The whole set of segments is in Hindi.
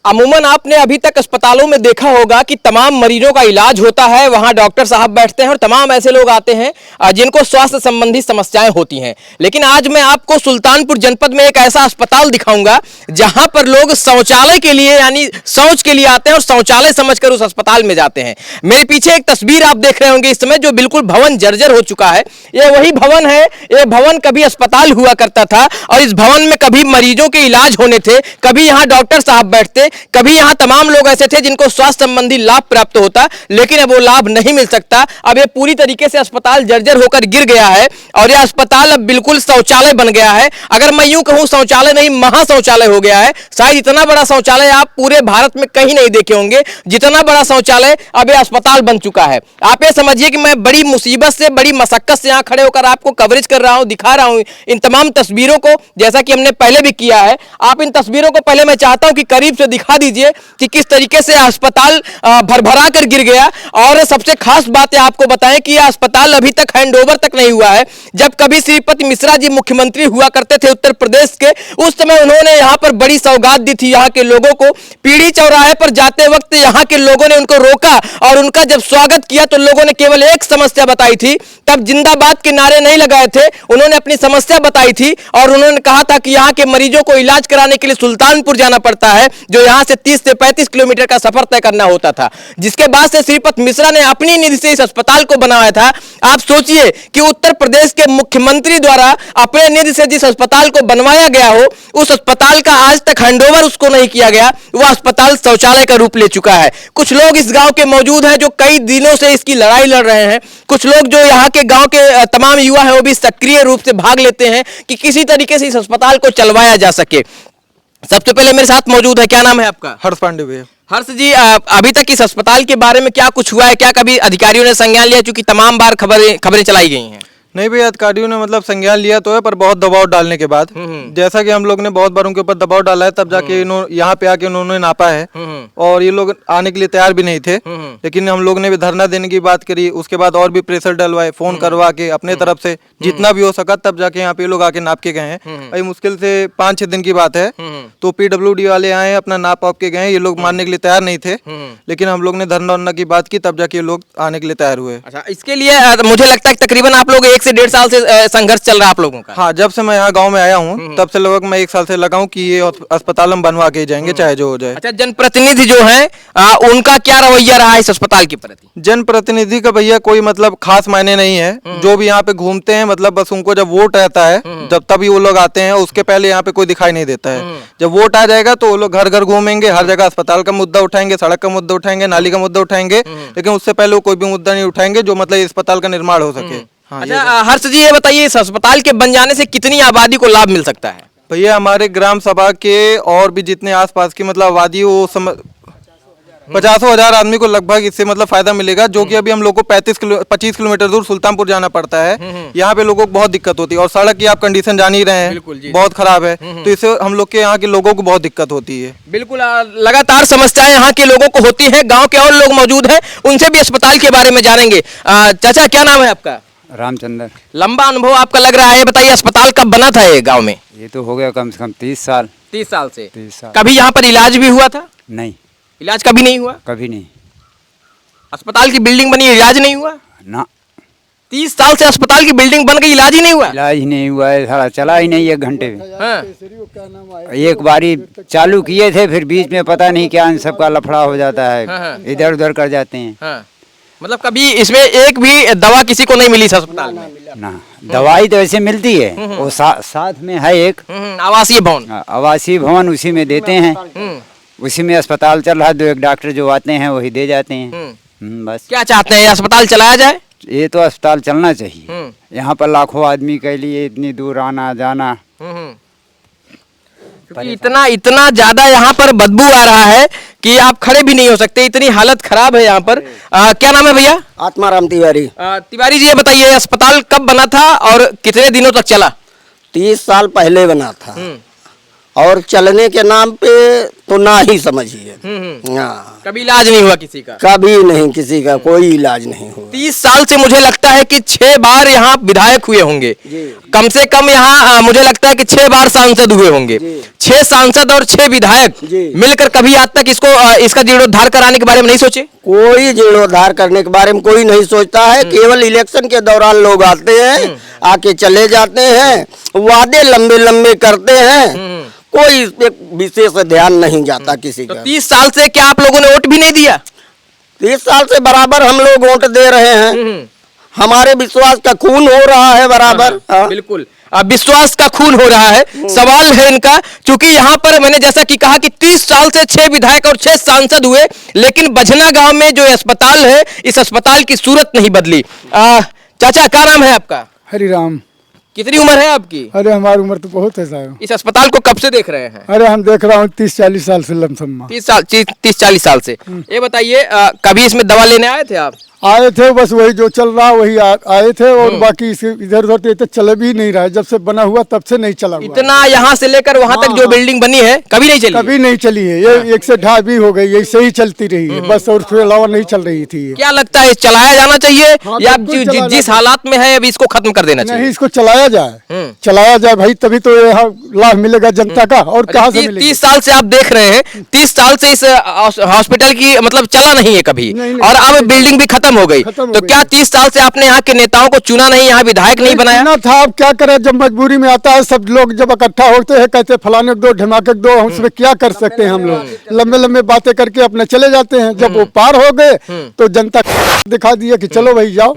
अमूमन आपने अभी तक अस्पतालों में देखा होगा कि तमाम मरीजों का इलाज होता है, वहां डॉक्टर साहब बैठते हैं और तमाम ऐसे लोग आते हैं जिनको स्वास्थ्य संबंधी समस्याएं होती हैं। लेकिन आज मैं आपको सुल्तानपुर जनपद में एक ऐसा अस्पताल दिखाऊंगा जहां पर लोग शौचालय के लिए यानी शौच के लिए आते हैं और शौचालय समझकर उस अस्पताल में जाते हैं। मेरे पीछे एक तस्वीर आप देख रहे होंगे इस समय, जो बिल्कुल भवन जर्जर हो चुका है। ये वही भवन है, ये भवन कभी अस्पताल हुआ करता था और इस भवन में कभी मरीजों के इलाज होने थे, कभी यहाँ डॉक्टर साहब बैठते, कभी यहां तमाम लोग ऐसे थे जिनको स्वास्थ्य संबंधी लाभ प्राप्त होता, लेकिन अब वो लाभ नहीं मिल सकता। अब ये पूरी तरीके से अस्पताल जर्जर होकर गिर गया है और यह अस्पताल अब बिल्कुल शौचालय बन गया है। अगर मैं यूं कहूं शौचालय नहीं महा शौचालय हो गया है। शायद इतना बड़ा शौचालय आप पूरे भारत में कहीं नहीं देखे होंगे, जितना बड़ा शौचालय अब यह अस्पताल बन चुका है। आप ये समझिए कि मैं बड़ी मुसीबत से, बड़ी मशक्कत से यहां खड़े होकर आपको कवरेज कर रहा हूं, दिखा रहा हूं इन तमाम तस्वीरों को, जैसा कि हमने पहले भी किया है। आप इन तस्वीरों को पहले मैं चाहता हूं कि करीब से दिखा दीजिए कि किस तरीके से अस्पताल भरभरा कर गिर गया। और सबसे खास बात है आपको बताएं कि यह अस्पताल अभी तक हैंडओवर तक नहीं हुआ है। जब कभी श्रीपति मिश्रा जी मुख्यमंत्री हुआ करते थे उत्तर प्रदेश के, उस समय उन्होंने यहां पर बड़ी सौगात दी थी यहां के लोगों को। पीढ़ी चौराहे पर जाते वक्त यहां के लोगों ने उनको रोका और उनका जब स्वागत किया तो लोगों ने केवल एक समस्या बताई थी। तब जिंदाबाद के नारे नहीं लगाए थे, उन्होंने अपनी समस्या बताई थी और उन्होंने कहा था कि यहां के मरीजों को इलाज कराने के लिए सुल्तानपुर जाना पड़ता है, जो यहां से 30 से 35 किलोमीटर का सफर तय करना होता था। जिसके बाद से श्रीपति मिश्रा ने अपनी निधि से इस अस्पताल को बनाया था। आप सोचिए कि उत्तर प्रदेश के मुख्यमंत्री द्वारा अपने निधि से जिस अस्पताल को बनवाया गया हो, उस अस्पताल का आज तक हैंडओवर उसको नहीं किया गया। वह अस्पताल शौचालय का रूप ले चुका है। कुछ लोग इस गांव के मौजूद हैं जो कई दिनों से इसकी लड़ाई लड़ रहे हैं। कुछ लोग जो यहाँ के गांव के तमाम युवा हैं वो भी सक्रिय रूप से भाग लेते हैं कि किसी तरीके से इस अस्पताल को चलवाया जा सके। सबसे पहले मेरे साथ मौजूद है, क्या नाम है आपका? हर्ष पांडे भैया। हर्ष जी, अभी तक इस अस्पताल के बारे में क्या कुछ हुआ है? क्या कभी अधिकारियों ने संज्ञान लिया, चूंकि तमाम बार खबरें चलाई गई हैं? नहीं भैया, अधिकारियों ने मतलब संज्ञान लिया तो है, पर बहुत दबाव डालने के बाद, जैसा कि हम लोग ने बहुत बार उनके ऊपर दबाव डाला है, तब जाके यहाँ पे आके उन्होंने नापा है और ये लोग आने के लिए तैयार भी नहीं थे। लेकिन हम लोग ने भी धरना देने की बात करी, उसके बाद और भी प्रेशर डलवाए, फोन करवा के अपने तरफ से जितना भी हो सका, तब जाके यहाँ पे लोग आके नाप के गए हैं। अभी मुश्किल से 5-6 दिन की बात है, तो PWD वाले आए, अपना नाप आप के गए। ये लोग मानने के लिए तैयार नहीं थे, लेकिन हम लोग ने धरना वरना की बात की, तब जाके ये लोग आने के लिए तैयार हुए। अच्छा, इसके लिए मुझे लगता है तकरीबन आप लोग 1 से 1.5 साल से संघर्ष चल रहा है आप लोगों का। हाँ, जब से मैं यहाँ गांव में आया हूँ तब से लगभग मैं 1 साल से लगा हूँ कि ये अस्पताल हम बनवा के जाएंगे, चाहे जो हो जाए। अच्छा, जनप्रतिनिधि जो है उनका क्या रवैया रहा है इस अस्पताल के प्रति? जनप्रतिनिधि का भैया कोई मतलब खास मायने नहीं है। जो भी यहाँ पे घूमते हैं, मतलब बस उनको जब वोट रहता है जब तभी वो लोग आते हैं, उसके पहले यहाँ पे कोई दिखाई नहीं देता है। जब वोट आ जाएगा तो वो लोग घर घर घूमेंगे, हर जगह अस्पताल का मुद्दा उठाएंगे, सड़क का मुद्दा उठाएंगे, नाली का मुद्दा उठाएंगे, लेकिन उससे पहले वो कोई भी मुद्दा नहीं उठाएंगे जो मतलब अस्पताल का निर्माण हो सके। हाँ, अच्छा हर्ष जी, ये बताइए इस अस्पताल के बन जाने से कितनी आबादी को लाभ मिल सकता है? भैया, हमारे ग्राम सभा के और भी जितने आसपास की मतलब आबादी, वो 50,000 आदमी को लगभग इससे मतलब फायदा मिलेगा। जो कि अभी हम लोग को 25 किलोमीटर दूर सुल्तानपुर जाना पड़ता है। यहाँ पे लोगों को बहुत दिक्कत होती है और सड़क की आप कंडीशन जान ही रहे हैं, बहुत खराब है। तो इससे हम लोग के यहाँ के लोगों को बहुत दिक्कत होती है। बिल्कुल, लगातार समस्याएं यहाँ के लोगों को होती है। गाँव के और लोग मौजूद हैं, उनसे भी अस्पताल के बारे में जानेंगे। चाचा, क्या नाम है आपका? रामचंद्र। लंबा अनुभव आपका लग रहा है, बताइए अस्पताल कब बना था ये गांव में? ये तो हो गया कम से कम 30 साल। 30 साल से? 30 साल। कभी यहाँ पर इलाज भी हुआ था? नहीं, इलाज कभी नहीं हुआ? कभी नहीं। अस्पताल की बिल्डिंग बनी, इलाज नहीं हुआ ना। 30 साल से अस्पताल की बिल्डिंग बन गई, इलाज ही नहीं हुआ? इलाज ही नहीं हुआ है, सारा चला ही नहीं 1 घंटे में। हाँ। एक बारी चालू किए थे, फिर बीच में पता नहीं क्या इन सबका लफड़ा हो जाता है। हाँ। इधर उधर कर जाते हैं। हाँ। मतलब कभी इसमें एक भी दवा किसी को नहीं मिली इस अस्पताल में? ना, दवाई तो ऐसे मिलती है, वो साथ में है एक आवासीय भवन। आवासीय भवन, उसी में देते हैं। उसी में अस्पताल चल रहा है। 2-1 डॉक्टर जो आते हैं वही दे जाते हैं। बस। क्या चाहते हैं, अस्पताल चलाया जाए? ये तो अस्पताल चलना चाहिए। यहाँ पर लाखों आदमी के लिए इतनी दूर आना जाना, क्योंकि इतना ज्यादा यहाँ पर बदबू आ रहा है कि आप खड़े भी नहीं हो सकते, इतनी हालत खराब है यहाँ पर। क्या नाम है भैया? आत्माराम तिवारी। तिवारी जी, ये बताइए अस्पताल कब बना था और कितने दिनों तक चला? 30 साल पहले बना था और चलने के नाम पे तो ना ही समझिए। हाँ, कभी इलाज नहीं हुआ किसी का? कभी नहीं, किसी का कोई इलाज नहीं हुआ। 30 साल से मुझे लगता है कि 6 बार यहाँ विधायक हुए होंगे, कम से कम यहाँ मुझे लगता है कि 6 बार सांसद हुए होंगे। 6 सांसद और 6 विधायक मिलकर कभी आज तक इसका जीर्णोद्धार कराने के बारे में नहीं सोचे? कोई जीर्णोद्धार करने के बारे में कोई नहीं सोचता है। केवल इलेक्शन के दौरान लोग आते हैं, आके चले जाते हैं, वादे लंबे लंबे करते हैं, कोई इस पे विशेष ध्यान नहीं जाता किसी तो का। 30 साल से क्या आप लोगों ने वोट भी नहीं दिया? 30 साल से बराबर हम लोग वोट दे रहे हैं। हमारे विश्वास का खून हो रहा है बराबर। हाँ। बिल्कुल, अब विश्वास का खून हो रहा है। सवाल है इनका, क्योंकि यहाँ पर मैंने जैसा कि कहा कि 30 साल से 6 विधायक और 6 सांसद हुए, लेकिन बझना गांव में जो अस्पताल है, इस अस्पताल की सूरत नहीं बदली। चाचा, क्या नाम है आपका? हरिराम। कितनी उम्र है आपकी? अरे हमारी उम्र तो बहुत है साहब। इस अस्पताल को कब से देख रहे हैं? अरे हम देख रहा हूँ 30-40 साल से लमसम। 30-40 साल से। ये बताइए, कभी इसमें दवा लेने आए थे आप? आए थे, बस वही जो चल रहा वही आए थे, और बाकी इधर उधर तो चल भी नहीं रहा है। जब से बना हुआ तब से नहीं चला हुआ। इतना यहाँ से लेकर वहाँ तक जो बिल्डिंग बनी है कभी नहीं चली? कभी नहीं चली है। ये 1 से 2.5 भी हो गई, ऐसे ही चलती रही है बस, और उसके अलावा नहीं चल रही थी। क्या लगता है, चलाया जाना चाहिए या बिल्कुल चलाना जिस हालात में है अभी इसको खत्म कर देना चाहिए? नहीं, इसको चलाया जाए, चलाया जाए भाई, तभी तो यहाँ लाभ मिलेगा जनता का, और कहाँ से मिलेगा? 30 साल से आप देख रहे हैं, 30 साल से इस हॉस्पिटल की मतलब चला नहीं है कभी, और अब बिल्डिंग भी खत्म हो गई। तो क्या 30 साल से आपने यहाँ के नेताओं को चुना नहीं, यहाँ विधायक नहीं बनाया? चुना था, अब क्या करें, जब मजबूरी में आता है, सब लोग जब इकट्ठा होते हैं, कहते फलाने को दो, ढमाके को दो, उसमें क्या कर सकते हैं हम लोग? लंबे लंबे बातें करके अपने चले जाते हैं। जब वो पार हो गए तो जनता दिखा दिया कि चलो भाई जाओ।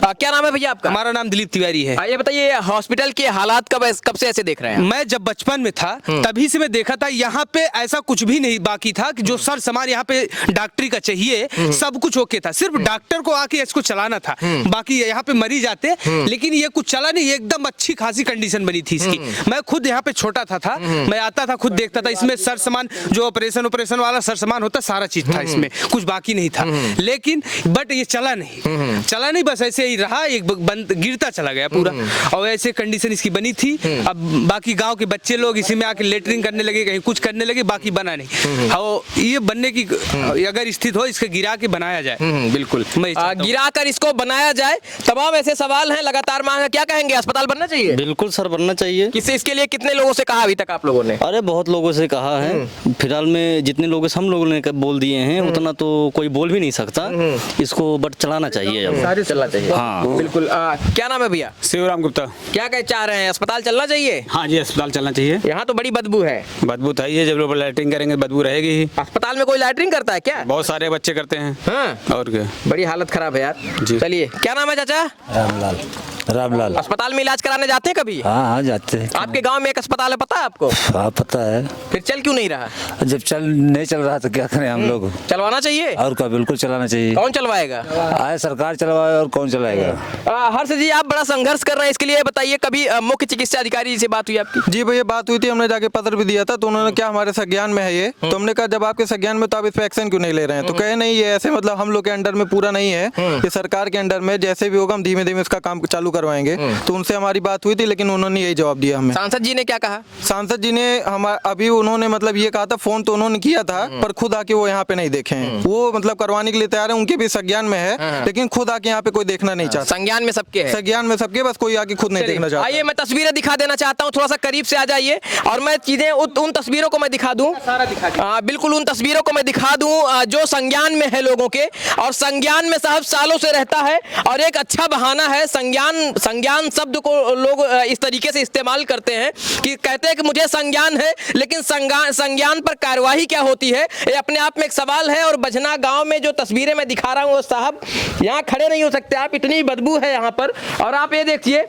क्या नाम है भैया आपका? हमारा नाम दिलीप तिवारी है। ये बताइए, हॉस्पिटल के हालात कब से ऐसे देख रहे हैं? मैं जब बचपन में था तभी से मैं देखा था, यहाँ पे ऐसा कुछ भी नहीं बाकी था कि जो सर सामान यहाँ पे डॉक्टरी का चाहिए, सब कुछ ओके था। सिर्फ डॉक्टर को आके इसको चलाना था, बाकी यहाँ पे मरीज आते, लेकिन ये कुछ चला नहीं। एकदम अच्छी खासी कंडीशन बनी थी इसकी। मैं खुद यहाँ पे छोटा था, मैं आता था, खुद देखता था। इसमें सर सामान जो ऑपरेशन वाला सर सामान होता, सारा चीज था इसमें, कुछ बाकी नहीं था। लेकिन बट ये चला नहीं, बस ऐसे ही रहा, एक बंद गिरता चला गया पूरा। और ऐसे कंडीशन इसकी बनी थी। अब बाकी गांव के बच्चे लोग इसी में आके लेटरिंग करने लगे, कहीं कुछ करने लगे, बाकी बना नहीं। और ये बनने की अगर स्थिति हो, इसको गिरा के बनाया जाए। बिल्कुल, गिरा कर इसको बनाया जाए। तमाम ऐसे सवाल हैं, लगातार मांग है। क्या कहेंगे, अस्पताल बनना चाहिए? बिल्कुल सर, बनना चाहिए। किससे, इसके लिए कितने लोगों से कहा अभी तक आप लोगों ने? अरे बहुत लोगों से कहा है। फिलहाल में जितने लोगों से हम लोगों ने बोल दिए हैं, उतना तो कोई बोल भी नहीं सकता इसको, बट चलाना चाहिए। अब सारे चलना चाहिए। हाँ बिल्कुल। क्या नाम है भैया? शिवराम गुप्ता। क्या कह चाह रहे हैं, अस्पताल चलना चाहिए? हाँ जी, अस्पताल चलना चाहिए। यहाँ तो बड़ी बदबू है। बदबू तो है, जब लोग लैट्रिन करेंगे बदबू रहेगी ही। अस्पताल में कोई लैटरिंग करता है क्या? बहुत सारे बच्चे करते हैं। हाँ, और क्या, बड़ी हालत खराब है यार। जी। चलिए, क्या नाम है चाचा? रामलाल। अस्पताल में इलाज कराने जाते हैं कभी? हाँ जाते हैं। आपके गांव में एक अस्पताल है, पता है आपको? हाँ पता है। फिर चल क्यों नहीं रहा? जब नहीं चल रहा तो क्या करें हम लोग? चलवाना चाहिए। और क्या, बिल्कुल चलाना चाहिए। कौन चलवाएगा? आए सरकार चलवाए, और कौन चलाएगा? हर्ष जी, आप बड़ा संघर्ष कर रहे हैं, इसके लिए बताइए, कभी मुख्य चिकित्सा अधिकारी जी से बात हुई आपकी? जी भैया, बात हुई थी, हमने जाके पत्र भी दिया था। तो उन्होंने क्या, हमारे संज्ञान में है ये। तो हमने कहा जब आपके संज्ञान में, तो आप इस पे एक्शन क्यों नहीं ले रहे हैं? तो कहे नहीं, ये ऐसे मतलब हम लोग के अंडर में पूरा नहीं है, ये सरकार के अंडर में, जैसे भी होगा हम धीमे धीमे इसका काम चालू करवाएंगे। तो उनसे हमारी बात हुई थी, लेकिन उन्होंने यही जवाब दिया हमें। सांसद जी ने क्या कहा? सांसद जी ने अभी उन्होंने मतलब ये कहा था, फोन तो उन्होंने किया था, पर खुद आके वो यहाँ पे नहीं देखे हैं। वो मतलब करवाने के लिए तैयार है, उनके भी संज्ञान में है, लेकिन खुद आके यहाँ पे कोई देखना नहीं चाहता। संज्ञान में सबके है? संज्ञान में सबके, बस कोई आके खुद नहीं देखना चाहता। आइए, मैं तस्वीरें दिखा देना चाहता हूँ, थोड़ा सा करीब से आ जाइए, और मैं चीजें उन तस्वीरों को मैं दिखा दूं। बिल्कुल, उन तस्वीरों को मैं दिखा दूं जो संज्ञान में है लोगों के। और संज्ञान में साहब सालों से रहता है, और एक अच्छा बहाना है। संज्ञान शब्द को लोग इस तरीके से इस्तेमाल करते हैं कि कहते हैं कि मुझे संज्ञान है, लेकिन संज्ञान पर कार्यवाही क्या होती है, ये अपने आप में एक सवाल है। और बझना गांव में जो तस्वीरें मैं दिखा रहा हूँ, साहब यहाँ खड़े नहीं हो सकते आप, इतनी बदबू है यहाँ पर। और आप ये देखिए,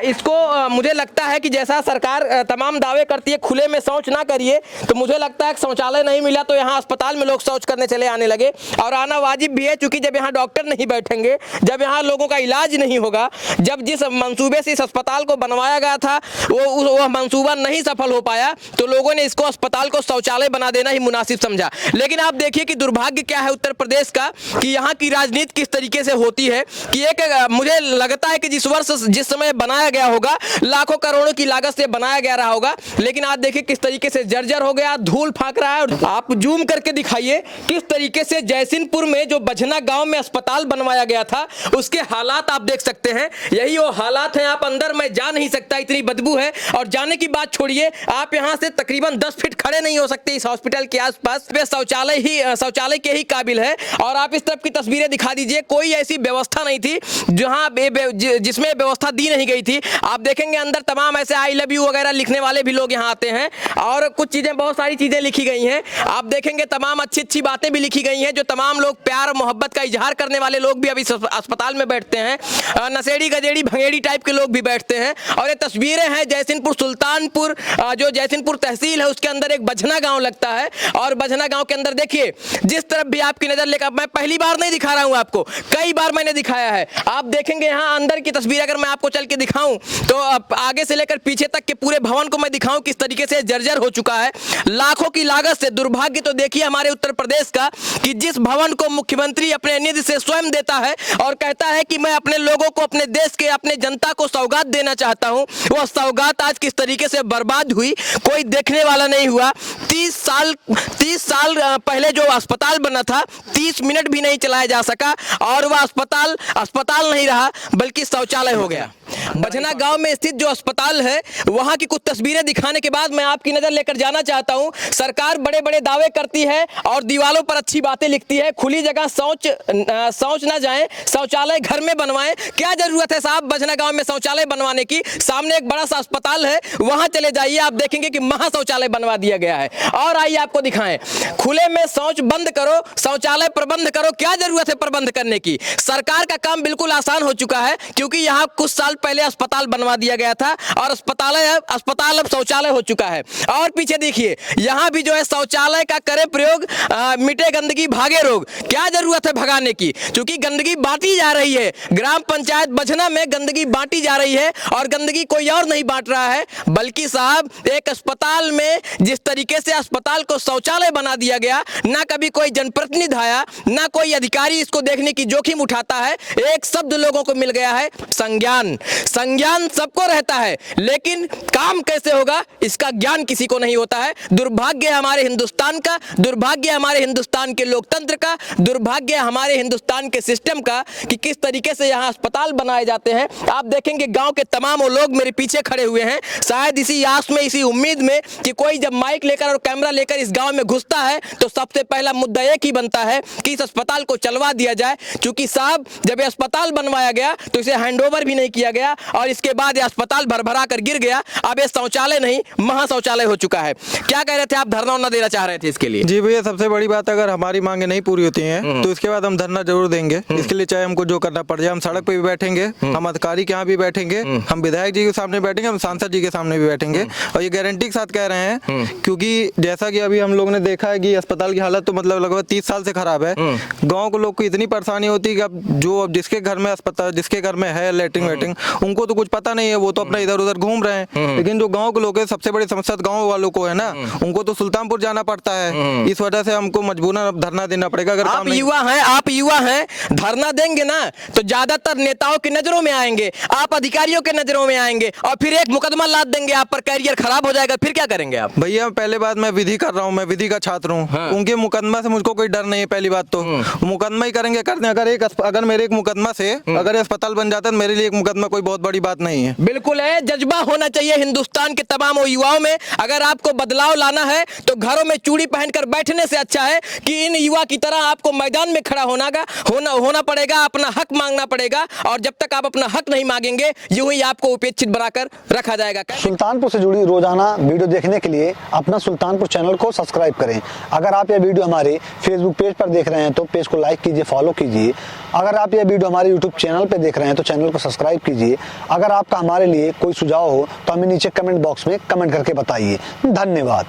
इसको मुझे लगता है कि जैसा सरकार तमाम दावे करती है खुले में शौच ना करिए, तो मुझे लगता है कि शौचालय नहीं मिला तो यहाँ अस्पताल में लोग शौच करने चले आने लगे। और आना वाजिब भी है, क्योंकि जब यहाँ डॉक्टर नहीं बैठेंगे, जब यहाँ लोगों का इलाज नहीं होगा, जब जिस मंसूबे से इस अस्पताल को बनवाया गया था वो मंसूबा नहीं सफल हो पाया, तो लोगों ने इसको अस्पताल को शौचालय बना देना ही मुनासिब समझा। लेकिन आप देखिए कि दुर्भाग्य क्या है उत्तर प्रदेश का, कि यहाँ की राजनीति किस तरीके से होती है कि मुझे लगता है कि जिस समय बनाया गया होगा लाखों करोड़ों की लागत से बनाया गया रहा होगा, लेकिन आज देखिए किस तरीके से जर्जर हो गया, धूल फाक रहा है। आप जूम करके दिखाइए किस तरीके से जयसिंहपुर में जो बजना गांव में अस्पताल बनवाया गया था उसके हालात आप देख सकते हैं। यही वो हालात हैं, आप अंदर मैं जा नहीं सकता, इतनी बदबू है। और जाने की बात छोड़िए, आप यहां से तकरीबन 10 फीट खड़े नहीं हो सकते इस हॉस्पिटल के आसपास। शौचालय के ही काबिल है। और आप इस तरफ की तस्वीरें दिखा दीजिए, कोई ऐसी व्यवस्था नहीं थी जिसमें व्यवस्था दी नहीं गई थी। आप देखेंगे अंदर तमाम ऐसे आई लव यू वगैरह लिखने वाले भी लोग यहाँ आते हैं, और कुछ चीजें, बहुत सारी चीजें लिखी गई हैं। आप देखेंगे तमाम अच्छी अच्छी बातें भी लिखी गई हैं, जो तमाम लोग प्यार मोहब्बत का इजहार करने वाले लोग भी अभी अस्पताल में बैठते हैं। नशेड़ी गजेड़ी भंगेड़ी टाइप के लोग भी बैठते हैं। और ये तस्वीरें हैं जयसिंहपुर सुल्तानपुर, जो जयसिंहपुर तहसील है उसके अंदर एक बजना गांव लगता है। और बजना गांव के अंदर देखिए, जिस तरफ भी आपकी नजर लेकर, मैं पहली बार नहीं दिखा रहा हूं आपको, कई बार मैंने दिखाया है। आप देखेंगे यहाँ अंदर की तस्वीर अगर मैं आपको चल के दिखाऊं तो आगे से लेकर पीछे तक के पूरे भवन को मैं दिखाऊं किस तरीके से जर्जर हो चुका है लाखों की लागत से। दुर्भाग्य तो देखिए हमारे उत्तर प्रदेश का कि जिस भवन को मुख्यमंत्री अपने निधि से स्वयं देता है और कहता है कि मैं अपने लोगों को, अपने देश के, अपने जनता को सौगात देना चाहता हूं, वह सौगात आज किस तरीके से बर्बाद हुई कोई देखने वाला नहीं हुआ। 30 साल पहले जो अस्पताल बना था 30 मिनट भी नहीं चलाया जा सका, और वह अस्पताल नहीं रहा बल्कि शौचालय हो गया। बजना गांव में स्थित जो अस्पताल है वहां की कुछ तस्वीरें दिखाने के बाद मैं आपकी नजर लेकर जाना चाहता हूं। सरकार बड़े बड़े दावे करती है और दीवारों पर अच्छी बातें लिखती है, खुली जगह शौच ना जाएं, शौचालय घर में बनवाएं। क्या जरूरत है साहब बजना गांव में शौचालय बनवाने की? सामने एक बड़ा सा अस्पताल है, वहां चले जाइए, आप देखेंगे कि महा शौचालय बनवा दिया गया है। और आइए आपको दिखाएं, खुले में शौच बंद करो, शौचालय प्रबंध करो। क्या जरूरत है प्रबंध करने की? सरकार का काम बिल्कुल आसान हो चुका है, क्योंकि यहाँ कुछ साल पहले अस्पताल बनवा दिया गया था और अस्पताल अब शौचालय हो चुका है। और पीछे देखिए, यहाँ भी जो है शौचालय का करे प्रयोग, मिटे गंदगी भागे रोग। क्या जरूरत है भगाने की? क्योंकि गंदगी बांटी जा रही है, ग्राम पंचायत बजना में गंदगी बांटी जा रही है, और गंदगी कोई और नहीं बांट रहा है बल्कि साहब एक अस्पताल में जिस तरीके से अस्पताल को शौचालय बना दिया गया, ना कभी कोई जनप्रतिनिधि आया, ना कोई अधिकारी इसको देखने की जोखिम उठाता है। एक शब्द लोगों को मिल गया है, संज्ञान सबको रहता है, लेकिन काम कैसे होगा इसका ज्ञान किसी को नहीं होता है। दुर्भाग्य हमारे हिंदुस्तान का, दुर्भाग्य हमारे हिंदुस्तान के लोकतंत्र का, दुर्भाग्य हमारे हिंदुस्तान के सिस्टम का कि किस तरीके से यहाँ अस्पताल बनाए जाते हैं। आप देखेंगे गांव के तमाम वो लोग मेरे पीछे खड़े हुए हैं, शायद इसी आस में, इसी उम्मीद में कि कोई जब माइक लेकर और कैमरा लेकर इस गांव में घुसता है तो सबसे पहला मुद्दा एक ही बनता है कि इस अस्पताल को चलवा दिया जाए। क्योंकि साहब जब ये अस्पताल बनवाया गया तो इसे हैंडओवर भी नहीं किया गया, और इसके बाद ये अस्पताल भरभरा कर गिर गया। अब ये शौचालय नहीं महा शौचालय हो चुका है। क्या कह रहे थे आप? धरना उन्ना देना चाह रहे थे इसके लिए? जी भैया, सबसे बड़ी बात, अगर हमारी मांगे नहीं पूरी होती हैं तो इसके बाद हम धरना जरूर देंगे। इसके लिए चाहे हमको जो करना पड़ जाए, हम सड़क पे भी बैठेंगे, हम अधिकारी के यहाँ भी बैठेंगे, हम विधायक जी के सामने बैठेंगे, हम सांसद जी के सामने भी बैठेंगे। और ये गारंटी के साथ कह रहे हैं, क्योंकि जैसा कि अभी हम लोग ने देखा है कि अस्पताल की हालत तो मतलब लगभग 30 साल से खराब है। गाँव के लोग को इतनी परेशानी होती है कि अब जिसके घर में अस्पताल, जिसके घर में है लेटरिन वेटरिन, उनको तो कुछ पता नहीं है, वो तो अपना इधर उधर घूम रहे हैं। लेकिन जो गांव के लोग हैं, सबसे बड़ी समस्या गांव वालों को है ना, उनको तो सुल्तानपुर जाना पड़ता है। इस वजह से हमको मजबूरन अब धरना देना पड़ेगा। अगर आप युवा हैं, धरना देंगे ना तो ज्यादातर नेताओं की नजरों में आएंगे, आप अधिकारियों के नजरों में आएंगे, और फिर एक मुकदमा लाद देंगे आप पर, कैरियर खराब हो जाएगा। फिर क्या करेंगे आप? भैया पहले बात, मैं विधि कर रहा हूँ, मैं विधि का छात्र हूँ। उनके मुकदमा से मुझको कोई डर नहीं है। पहली बात तो मुकदमा ही करेंगे, करते हैं। अगर मेरे एक मुकदमा से अगर अस्पताल बन जाता है, मेरे लिए एक मुकदमा कोई बहुत बड़ी बात नहीं है। बिल्कुल है, जज्बा होना चाहिए हिंदुस्तान के तमाम युवाओं में। अगर आपको बदलाव लाना है तो घरों में चूड़ी पहनकर बैठने से अच्छा है कि इन युवा की तरह आपको मैदान में खड़ा होना पड़ेगा, अपना हक मांगना पड़ेगा। और जब तक आप अपना हक नहीं मांगेंगे, यूं ही आपको उपेक्षित बनाकर रखा जाएगा। सुल्तानपुर से जुड़ी रोजाना वीडियो देखने के लिए अपना सुल्तानपुर चैनल को सब्सक्राइब करें। अगर आप यह वीडियो हमारे फेसबुक पेज पर देख रहे हैं तो पेज को लाइक कीजिए, फॉलो कीजिए। अगर आप यह वीडियो हमारे यूट्यूब चैनल पर देख रहे हैं तो चैनल को सब्सक्राइब कीजिए। अगर आपका हमारे लिए कोई सुझाव हो तो हमें नीचे कमेंट बॉक्स में कमेंट करके बताइए। धन्यवाद।